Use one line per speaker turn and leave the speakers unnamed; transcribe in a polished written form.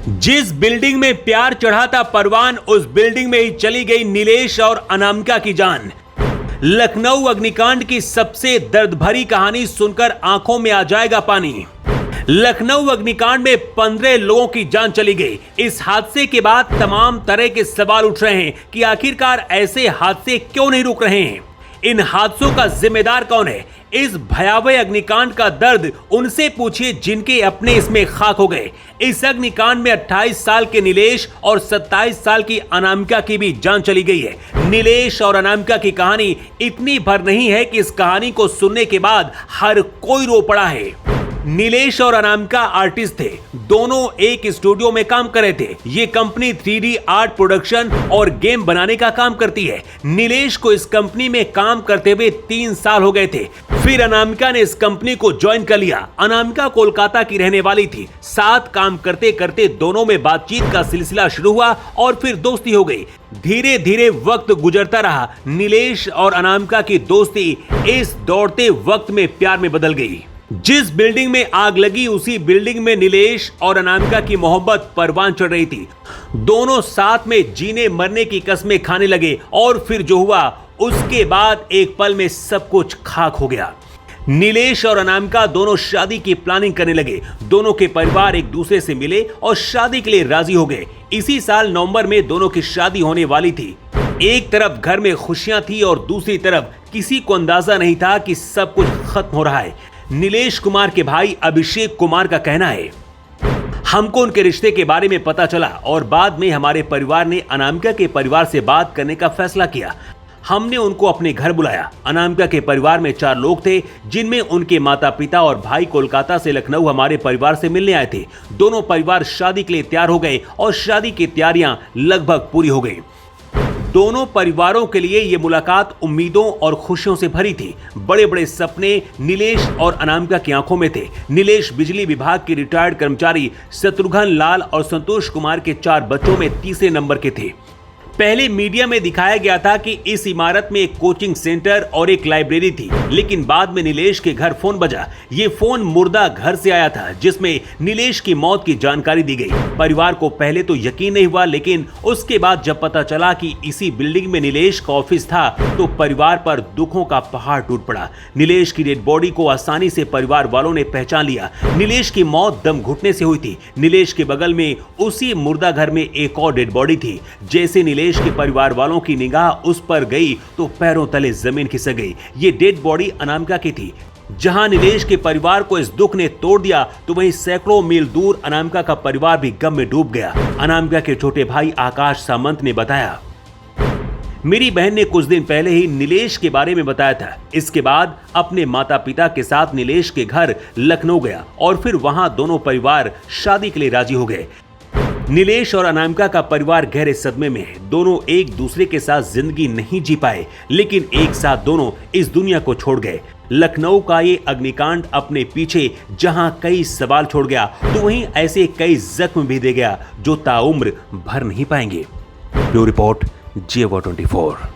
जिस बिल्डिंग में प्यार चढ़ा था परवान, उस बिल्डिंग में ही चली गई नीलेश और अनामिका की जान। लखनऊ अग्निकांड की सबसे दर्द भरी कहानी सुनकर आंखों में आ जाएगा पानी। लखनऊ अग्निकांड में 15 लोगों की जान चली गई। इस हादसे के बाद तमाम तरह के सवाल उठ रहे हैं कि आखिरकार ऐसे हादसे क्यों नहीं रुक रहे हैं। इन हादसों का जिम्मेदार कौन है? इस भयावह अग्निकांड का दर्द उनसे पूछिए जिनके अपने इसमें खाक हो गए। इस अग्निकांड में 28 साल के नीलेश और 27 साल की अनामिका की भी जान चली गई है। नीलेश और अनामिका की कहानी इतनी भर नहीं है कि इस कहानी को सुनने के बाद हर कोई रो पड़ा है। नीलेश और अनामिका आर्टिस्ट थे, दोनों एक स्टूडियो में काम कर रहे थे। ये कंपनी 3D आर्ट प्रोडक्शन और गेम बनाने का काम करती है। नीलेश को इस कंपनी में काम करते हुए 3 साल हो गए थे। फिर अनामिका ने इस कंपनी को ज्वाइन कर लिया। अनामिका कोलकाता की रहने वाली थी। साथ काम करते करते दोनों में बातचीत का सिलसिला शुरू हुआ और फिर दोस्ती हो गई। धीरे धीरे वक्त गुजरता रहा। नीलेश और अनामिका की दोस्ती इस दौड़ते वक्त में प्यार में बदल गई। जिस बिल्डिंग में आग लगी उसी बिल्डिंग में नीलेश और अनामिका की मोहब्बत परवान चढ़ रही थी। दोनों साथ में जीने मरने की कस्में खाने लगे और फिर जो हुआ उसके बाद एक पल में सब कुछ खाक हो गया। नीलेश और अनामिका दोनों शादी की प्लानिंग करने लगे। दोनों के परिवार एक दूसरे से मिले और शादी के लिए राजी हो गए। इसी साल नवंबर में दोनों की शादी होने वाली थी। एक तरफ घर में खुशियां थी और दूसरी तरफ किसी को अंदाजा नहीं था कि सब कुछ खत्म हो रहा है। नीलेश कुमार के भाई अभिषेक कुमार का कहना है, हमको उनके रिश्ते के बारे में पता चला और बाद में हमारे परिवार ने अनामिका के परिवार से बात करने का फैसला किया। हमने उनको अपने घर बुलाया। अनामिका के परिवार में 4 लोग थे, जिनमें उनके माता पिता और भाई कोलकाता से लखनऊ हमारे परिवार से मिलने आए थे। दोनों परिवार शादी के लिए तैयार हो गए और शादी की तैयारियां लगभग पूरी हो गई। दोनों परिवारों के लिए यह मुलाकात उम्मीदों और खुशियों से भरी थी। बड़े बड़े सपने नीलेश और अनामिका की आंखों में थे। नीलेश बिजली विभाग के रिटायर्ड कर्मचारी शत्रुघ्न लाल और संतोष कुमार के 4 बच्चों में तीसरे नंबर के थे। पहले मीडिया में दिखाया गया था कि इस इमारत में एक कोचिंग सेंटर और एक लाइब्रेरी थी, लेकिन बाद में नीलेश के घर फोन बजा। ये फोन मुर्दा घर से आया था, जिसमें नीलेश की मौत की जानकारी दी गई। परिवार को पहले तो यकीन नहीं हुआ, लेकिन उसके बाद जब पता चला कि इसी बिल्डिंग में नीलेश का ऑफिस था तो परिवार पर दुखों का पहाड़ टूट पड़ा। नीलेश की डेड बॉडी को आसानी से परिवार वालों ने पहचान लिया। नीलेश की मौत दम घुटने से हुई थी। नीलेश के बगल में उसी मुर्दा घर में एक और डेड बॉडी थी। जैसे नीलेश के परिवार वालों की निगाह उस पर गई तो पैरों तले जमीन खिसक गई। ये डेड बॉडी अनामिका की थी। जहां नीलेश के परिवार को इस दुख ने तोड़ दिया, तो वहीं सैकड़ों मील दूर अनामिका का परिवार भी गम में डूब गया। अनामिका के छोटे भाई आकाश सामंत ने बताया, मेरी बहन ने कुछ दिन पहले ही नीलेश के बारे में बताया था। इसके बाद अपने माता पिता के साथ नीलेश के घर लखनऊ गया और फिर वहां दोनों परिवार शादी के लिए राजी हो गए। नीलेश और अनामिका का परिवार गहरे सदमे में है। दोनों एक दूसरे के साथ जिंदगी नहीं जी पाए, लेकिन एक साथ दोनों इस दुनिया को छोड़ गए। लखनऊ का ये अग्निकांड अपने पीछे जहां कई सवाल छोड़ गया, तो वहीं ऐसे कई जख्म भी दे गया जो ताउम्र भर नहीं पाएंगे। Bureau report, GFR24।